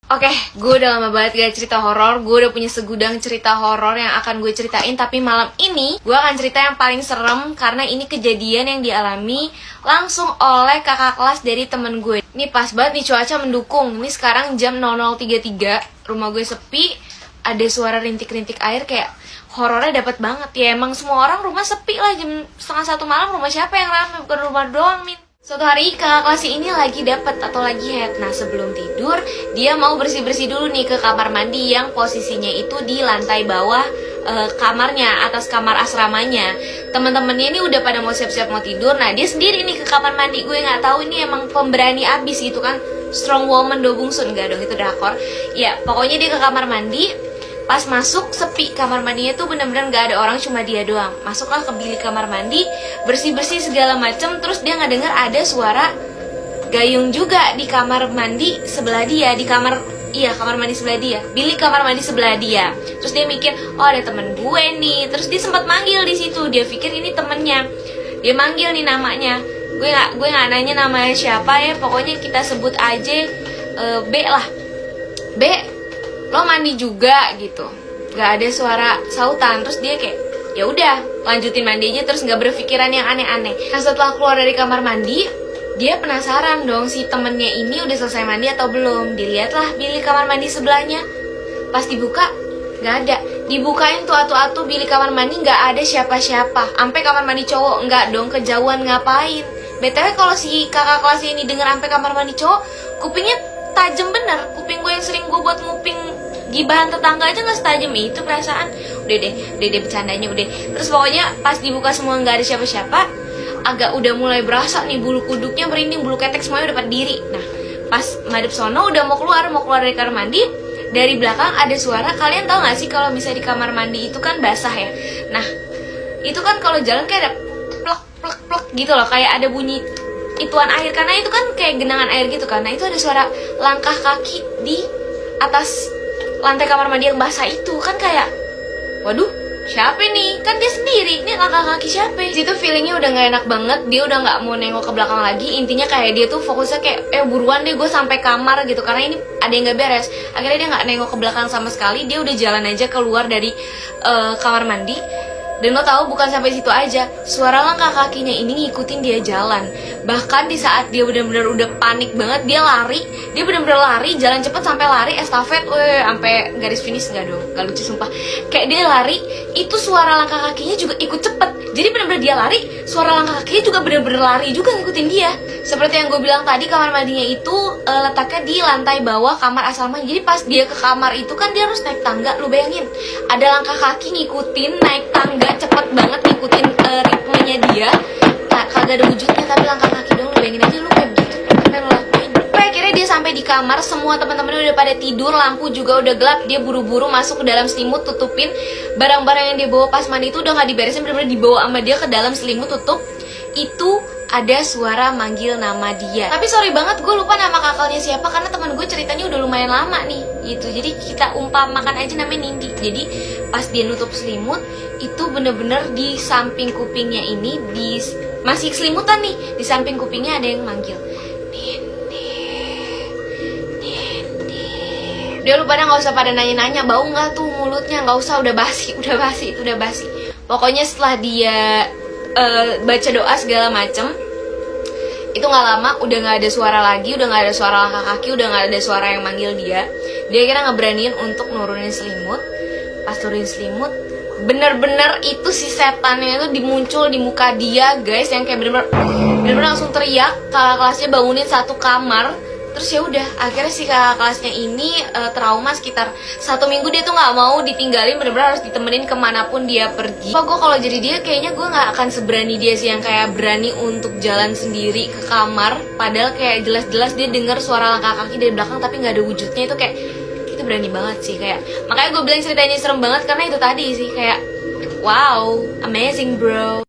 Oke, gue udah lama banget gak cerita horor. Gue udah punya segudang cerita horor yang akan gue ceritain. Tapi malam ini gue akan cerita yang paling serem, karena ini kejadian yang dialami langsung oleh kakak kelas dari temen gue. Ini pas banget nih, cuaca mendukung. Ini sekarang jam 00.33. Rumah gue sepi, ada suara rintik-rintik air, kayak horornya dapet banget. Ya emang semua orang rumah sepi lah, jam 1:30 malam. Rumah siapa yang rame? Bukan rumah doang, Min. Suatu hari kakak kelas ini lagi dapet atau lagi head. Nah, sebelum tidur dia mau bersih-bersih dulu nih ke kamar mandi yang posisinya itu di lantai bawah kamarnya, atas kamar asramanya. Teman-temannya ini udah pada mau siap-siap mau tidur. Nah, dia sendiri nih ke kamar mandi. Gue nggak tahu ini emang pemberani abis gitu kan, strong woman do bungsun, enggak dong, itu drakor. Ya pokoknya dia ke kamar mandi. Pas masuk sepi, kamar mandinya tuh bener-bener gak ada orang, cuma dia doang. Masuklah ke bilik kamar mandi, bersih-bersih segala macem. Terus dia nggak dengar ada suara gayung juga di kamar mandi sebelah dia, di kamar mandi sebelah dia, bilik kamar mandi sebelah dia. Terus dia mikir, oh ada temen gue nih. Terus dia sempat manggil di situ, dia pikir ini temennya. Dia manggil nih namanya. Gue nggak nanya namanya siapa ya, pokoknya kita sebut aja B lah. B, lo mandi juga gitu. Gak ada suara sautan. Terus dia kayak, ya udah lanjutin mandi aja, terus nggak berpikiran yang aneh-aneh. Nah, setelah keluar dari kamar mandi, dia penasaran dong, si temennya ini udah selesai mandi atau belum. Dilihatlah bilik kamar mandi sebelahnya. Pas dibuka, nggak ada. Dibukain tuh atu-atu bilik kamar mandi, nggak ada siapa-siapa. Sampai kamar mandi cowok, nggak dong, kejauhan ngapain. BTW kalau si kakak kelas ini denger sampai kamar mandi cowok, kupingnya tajam bener. Kuping gue yang sering gue buat nguping gibahan tetangga aja nggak setajam itu perasaan. Udah deh bercandanya udah. Terus pokoknya pas dibuka semua nggak ada siapa-siapa, agak udah mulai berasa nih, bulu kuduknya merinding, bulu ketek semuanya udah pada diri. Nah, pas madep sono udah mau keluar dari kamar mandi, dari belakang ada suara. Kalian tahu nggak sih kalau misalnya di kamar mandi itu kan basah ya? Nah, itu kan kalau jalan kayak ada plek plek plek gitu loh, kayak ada bunyi ituan air, karena itu kan kayak genangan air gitu kan. Nah, itu ada suara langkah kaki di atas lantai kamar mandi yang basah itu. Kan kayak, waduh, siapa nih? Kan dia sendiri, ini langkah kaki siapa? Situ feelingnya udah gak enak banget. Dia udah gak mau nengok ke belakang lagi. Intinya kayak dia tuh fokusnya kayak, buruan deh gue sampai kamar gitu, karena ini ada yang gak beres. Akhirnya dia gak nengok ke belakang sama sekali. Dia udah jalan aja keluar dari kamar mandi. Dan lo tahu, bukan sampai situ aja, suara langkah kakinya ini ngikutin dia jalan. Bahkan di saat dia benar-benar udah panik banget, dia lari. Dia benar-benar lari, jalan cepet sampai lari estafet, sampai garis finish. Nggak dong, gak lucu sumpah. Kayak dia lari, itu suara langkah kakinya juga ikut cepet. Jadi benar-benar dia lari, suara langkah kakinya juga benar-benar lari juga ngikutin dia. Seperti yang gue bilang tadi, kamar mandinya itu letaknya di lantai bawah kamar asrama. Jadi pas dia ke kamar itu kan dia harus naik tangga. Lu bayangin, ada langkah kaki ngikutin naik tangga, cepet banget ngikutin ritmenya dia. Kagak ada wujudnya, tapi langkah kaki dong. Lu bayangin aja, lu kayak gitu kan lo lakuin. Akhirnya dia sampai di kamar, semua teman-temannya udah pada tidur, lampu juga udah gelap. Dia buru-buru masuk ke dalam selimut, tutupin barang-barang yang dia bawa pas mandi itu udah gak diberesin, bener-bener dibawa sama dia ke dalam selimut, tutup. Itu ada suara manggil nama dia. Tapi sorry banget, gue lupa nama kakalnya siapa, karena teman gue ceritanya udah lumayan lama nih gitu. Jadi kita umpamakan aja namanya Nindi. Jadi pas dia nutup selimut, itu bener-bener di samping kupingnya ini, masih selimutan nih, di samping kupingnya ada yang manggil, Nindi, Nindi. Dia lu pada nggak usah pada nanya-nanya, bau nggak tuh mulutnya, nggak usah, udah basi. Pokoknya setelah dia baca doa segala macem, itu nggak lama udah nggak ada suara lagi, udah nggak ada suara langkah kaki, udah nggak ada suara yang manggil dia. Dia kira ngeberaniin untuk nurunin selimut. Pas turunin selimut, bener-bener itu si setannya itu dimuncul di muka dia, guys, yang kayak bener-bener langsung teriak. Kakak kelasnya bangunin satu kamar. Terus ya udah, akhirnya si kakak kelasnya ini trauma sekitar 1 minggu. Dia tuh nggak mau ditinggalin, bener-bener harus ditemenin kemanapun dia pergi. Gue kalau jadi dia, kayaknya gue nggak akan seberani dia sih, yang kayak berani untuk jalan sendiri ke kamar. Padahal kayak jelas-jelas dia dengar suara langkah kaki dari belakang, tapi nggak ada wujudnya. Itu kayak, itu berani banget sih. Kayak makanya gue bilang ceritanya serem banget, karena itu tadi sih, kayak wow, amazing bro.